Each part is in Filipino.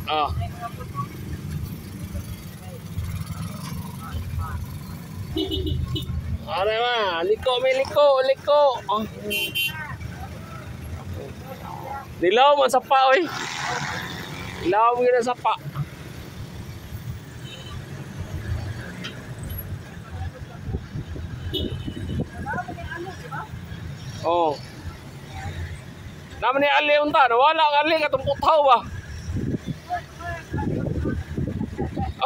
Oh. Ano ma? Liko, may liko, liko. Oh. Dilaw man sa pa, oy. Dilaw mo yun sa pa. Oh. Naman ni Ali unta, nawala ang Ali katong putaw ba?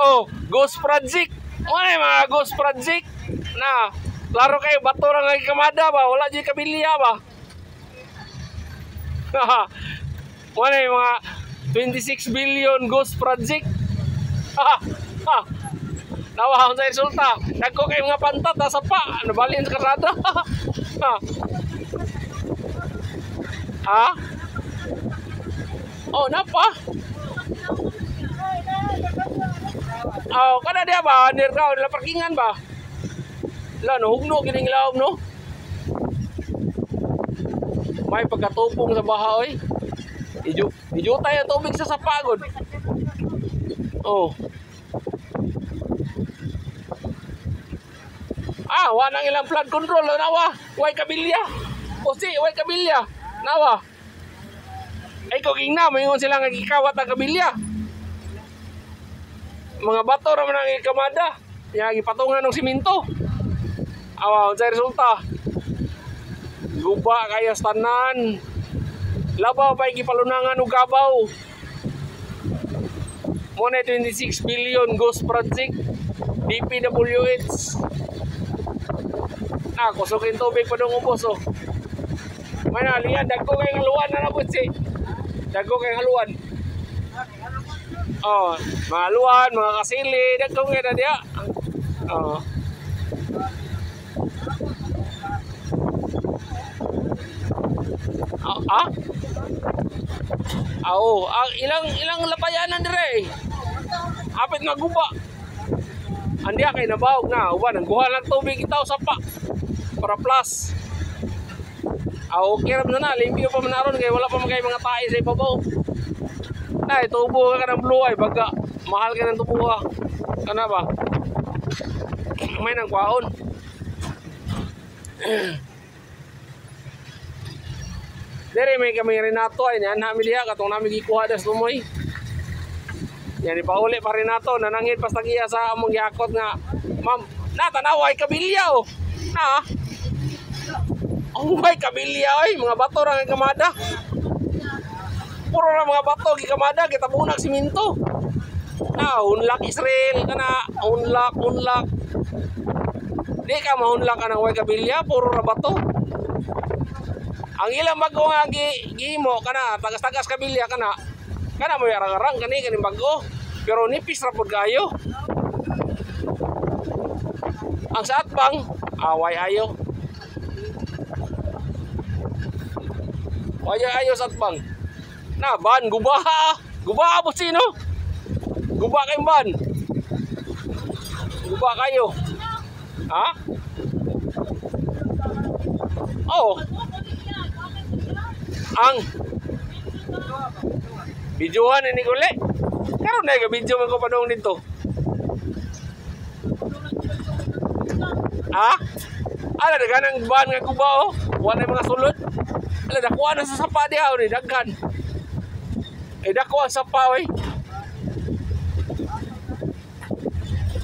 Oh, Ghost Project. Ay, mga Ghost Project. Na, klaro kayo, bato lang ang kamada ba? Wala dyan kabilya ba? Wala yung mga 26 billion Ghost Project. Nawa akong sa resulta. Nagko kayo mga pantat, nasa pa. Nabalin sa kasada. Ha? Oh, napa? Oh, kada dia ba? Nirgaw, nila parkingan ba? Wala, no? Hugno, kining ilawom, no? May pagkatupong sa baha, oy. Ijutay ang tubig sa sapagod. Oh. Ah, wanang ilang flood control, nawa. Way kabilya. O si, way kabilya. Nawa. Ay, kung na, mayroon silang nagkikawat ang kabilya. Mga bato naman ang ikamada. Yang ipatungan ng siminto. Awa, sa resulta. Guba kaya tanan. Labaw pa ikipalunangan o gabaw. Muna 26 billion Ghost Project. DPWH. Kusukin tubig pa nung ubos, oh. May naliyan, dagko kayong haluan na nabot si. Dagko kayong haluan. Oh, mga haluan, mga kasili, dagko kayo na diya. Oh. Ah? Oo, ilang lapayanan dire. Apit nga guba. Andi kay nabawog na, uban nangguha lang tubig itaw sa pa. Para plus. Okay ram na limpyo pa man aron kay wala pa man kay mga tae sa ibabaw. Ay, tubo ka ng blue ay baga. Mahal ka ng tubo ha. Kana ba? May nang kwaon. Dere may kami Renato ay yan nami diha katong nami gikuha das tumoy. Yan ipauli pa Renato nanangit pas tagiya sa among yakot nga. Ma'am, natanaw ay kabilya oh. Ha? Oh my kabilya oy, mga bato ra nga kamada. Puro ra mga bato gi kamada kita bunag siminto. Na unlock Israel kana unlock. Di ka maunlock anang way kabilya puro ra bato. Ang ilang bago nga gimo kana tagas-tagas kabilya kana mo arang-arang kani bago pero nipis ra pud kayo. Ang sa atbang away ayo. Waya ayo sa atbang. Na ban gubaha. Gubaha po sino? Guba kayong ban. Guba kayo. Ha? Oh. Ang videohan ni Nicole. Karon na ga-video man ko padong dito. Ha? Ala daganang ban nga guba oh. Wala mga sulod. Ala dakuha na sa sapa diha ni daghan. Ay dakuha sa sapa oy.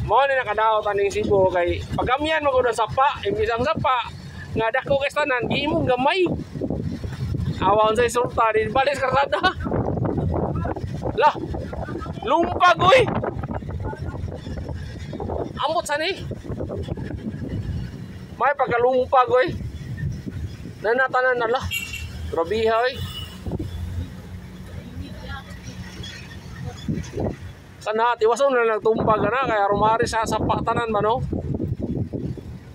Mo ni nakadaot aning Cebu kay pagamian mo ko sa sapa, imbis ang sapa nga dako kay tanan giimong gamay. Awan sa resulta din balis karsada. Lah. Lumpag oy. Ambot sa ni. May pagkalumpag oy. Nanatanan na lah. Grabiha oy. Sana tiwason na nagtumpag na kaya rumari sa sapatanan ba no?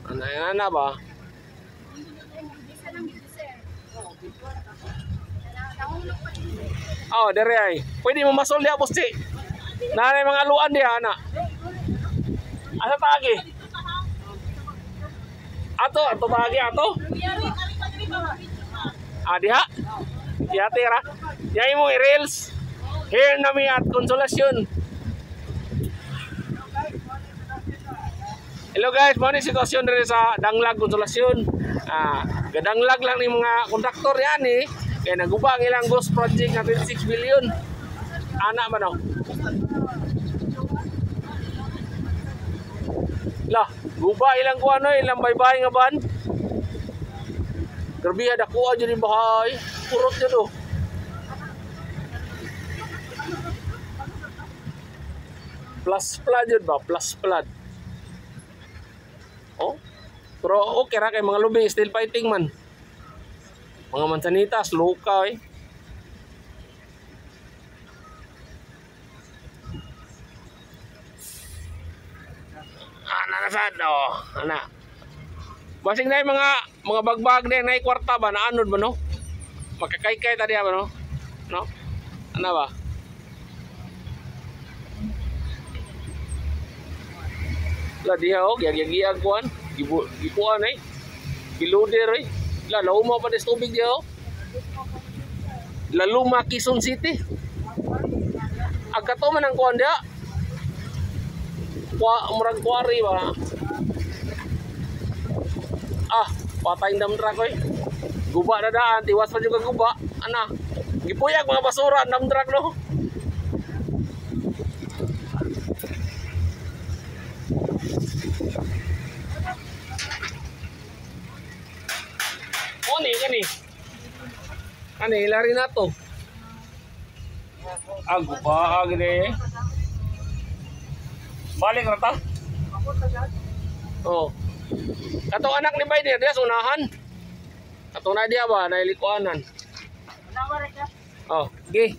Ana ba? Oh, dere ay. Pwede mo masol diha boss. Nanay mga luan diha ana. Asa tagi? Ato tagi ato. Ah, diha. Diha tira. Yai mo i-reels. Here nami at Konsolasyon. Hello guys, mo ni sitwasyon diri sa Danglag Konsolasyon. Gadanglag lang ni mga kontraktor yan eh. Kaya naguba ang ilang ghost project na 26 billion. Anak man oh. Lah, guba ilang kuano, ilang baybay nga ban. Grabe ada kuha dyan yung bahay. Purot dyan oh. Plus flood yun ba? Plus flood. Oh. Pero okay ra kay mga lubing still fighting man. Mga mansanitas, luka eh. Nasad oh, ana. Basing na yung mga bagbag din na kwarta ba na anod ba no? Makakaykay tadi ba no? No? Ano ba? La dia oh, gyag kuan, gipuan eh. Biluder eh. La lauma pa des tubig dia oh. La luma Quezon City. Agkato man ang kuan dia. Murag kuwari ba? Patay dam truck ko eh. Guba na daan, tiwas pa juga guba. Ana, gipuyag mga basura dam truck no. Kani. Kani lari na to. Guba gini. Balik na ta? Oh. Kato anak ni Biden dia sunahan. Kato na dia ba nailikuanan. Oh, okay.